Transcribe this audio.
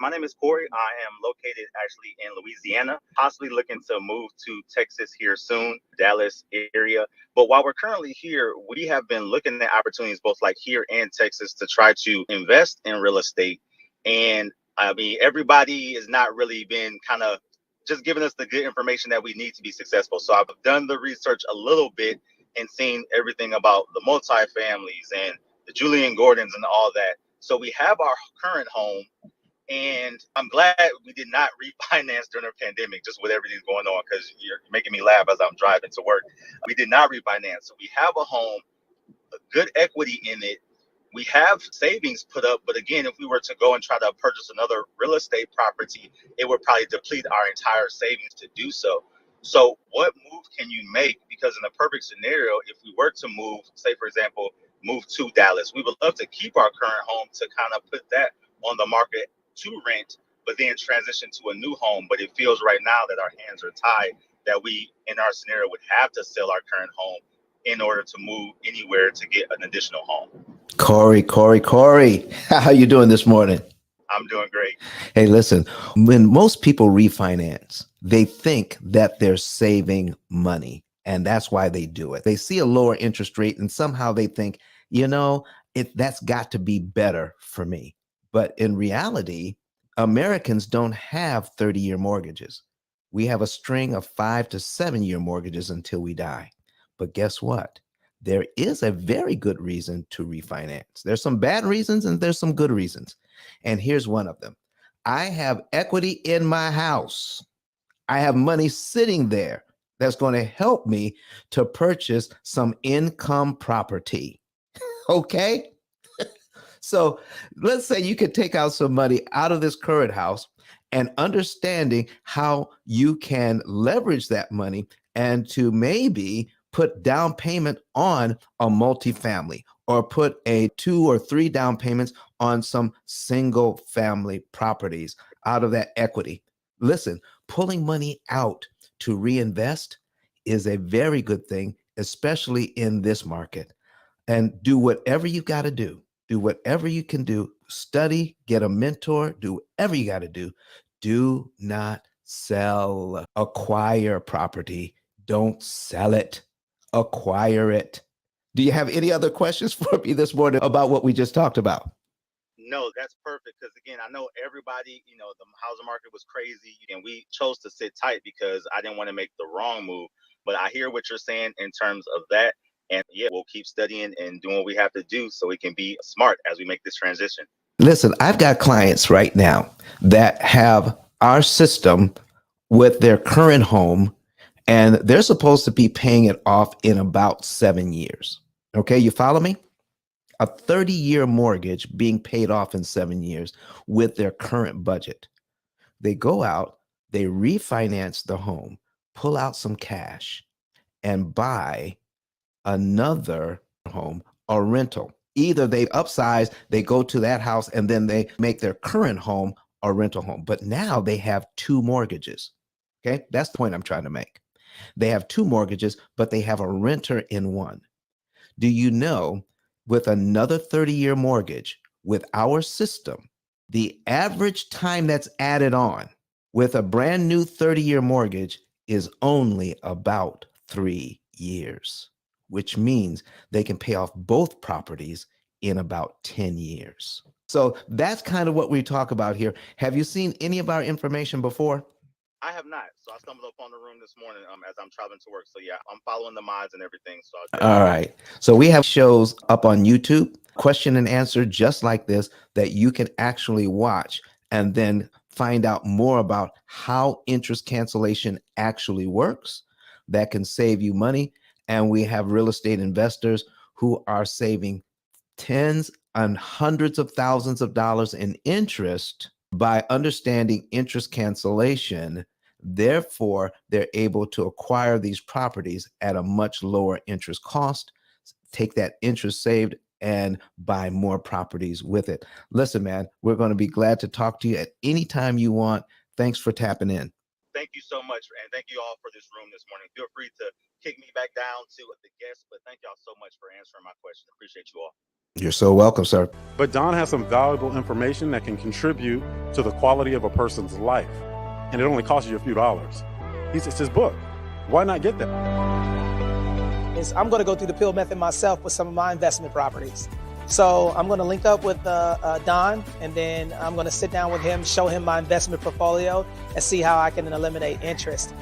My name is Corey. I am located actually in Louisiana, possibly looking to move to Texas here soon, Dallas area. But while we're currently here, we have been looking at opportunities both like here and Texas to try to invest in real estate. And I mean, everybody has not really been kind of just giving us the good information that we need to be successful. So I've done the research a little bit and seen everything about the multifamilies and the Julian Gordons and all that. So we have our current home, and I'm glad we did not refinance during the pandemic, just with everything going on, because you're making me laugh as I'm driving to work. We did not refinance. So we have a home, a good equity in it. We have savings put up, but again, if we were to go and try to purchase another real estate property, it would probably deplete our entire savings to do so. So, what move can you make? Because in a perfect scenario, if we were to move, say for example, move to Dallas, we would love to keep our current home to kind of put that on the market to rent, but then transition to a new home. But it feels right now that our hands are tied, that we, in our scenario, would have to sell our current home in order to move anywhere to get an additional home. Corey, how you doing this morning? I'm doing great. Hey, listen, when most people refinance, they think that they're saving money, and that's why they do it. They see a lower interest rate, and somehow they think, that's got to be better for me. But in reality, Americans don't have 30-year mortgages. We have a string of 5 to 7 year mortgages until we die. But guess what? There is a very good reason to refinance. There's some bad reasons and there's some good reasons. And here's one of them. I have equity in my house. I have money sitting there that's going to help me to purchase some income property. Okay. So let's say you could take out some money out of this current house, and understanding how you can leverage that money and to maybe put down payment on a multifamily, or put a 2 or 3 down payments on some single family properties out of that equity. Listen, pulling money out to reinvest is a very good thing, especially in this market. And do whatever you got to do. Do whatever you can do. Study, get a mentor, do whatever you got to do. Do not sell. Acquire property. Don't sell it. Acquire it. Do you have any other questions for me this morning about what we just talked about? No, that's perfect. Because again, I know everybody, the housing market was crazy and we chose to sit tight because I didn't want to make the wrong move. But I hear what you're saying in terms of that. And yeah, we'll keep studying and doing what we have to do so we can be smart as we make this transition. Listen, I've got clients right now that have our system with their current home, and they're supposed to be paying it off in about 7 years. Okay, you follow me? A 30-year mortgage being paid off in 7 years with their current budget. They go out, they refinance the home, pull out some cash, and buy another home or rental. Either they upsize, they go to that house, and then they make their current home a rental home. But now they have 2 mortgages. Okay, that's the point I'm trying to make. They have 2 mortgages, but they have a renter in one. Do you know, with another 30-year mortgage, with our system, the average time that's added on with a brand new 30-year mortgage is only about 3 years, which means they can pay off both properties in about 10 years. So that's kind of what we talk about here. Have you seen any of our information before? I have not. So I stumbled upon the room this morning as I'm traveling to work. So yeah, I'm following the mods and everything. So I'll All definitely. right. So we have shows up on YouTube, question and answer just like this, that you can actually watch and then find out more about how interest cancellation actually works. That can save you money. And we have real estate investors who are saving tens and hundreds of thousands of dollars in interest by understanding interest cancellation. Therefore, they're able to acquire these properties at a much lower interest cost, take that interest saved, and buy more properties with it. Listen, man, we're going to be glad to talk to you at any time you want. Thanks for tapping in. Thank you so much. And thank you all for this room this morning. Feel free to kick me back down to the guests. But thank y'all so much for answering my question. Appreciate you all. You're so welcome, sir. But Don has some valuable information that can contribute to the quality of a person's life. And it only costs you a few dollars. It's his book. Why not get that? I'm going to go through the P.I.L. method myself with some of my investment properties. So I'm going to link up with Don, and then I'm going to sit down with him, show him my investment portfolio, and see how I can eliminate interest.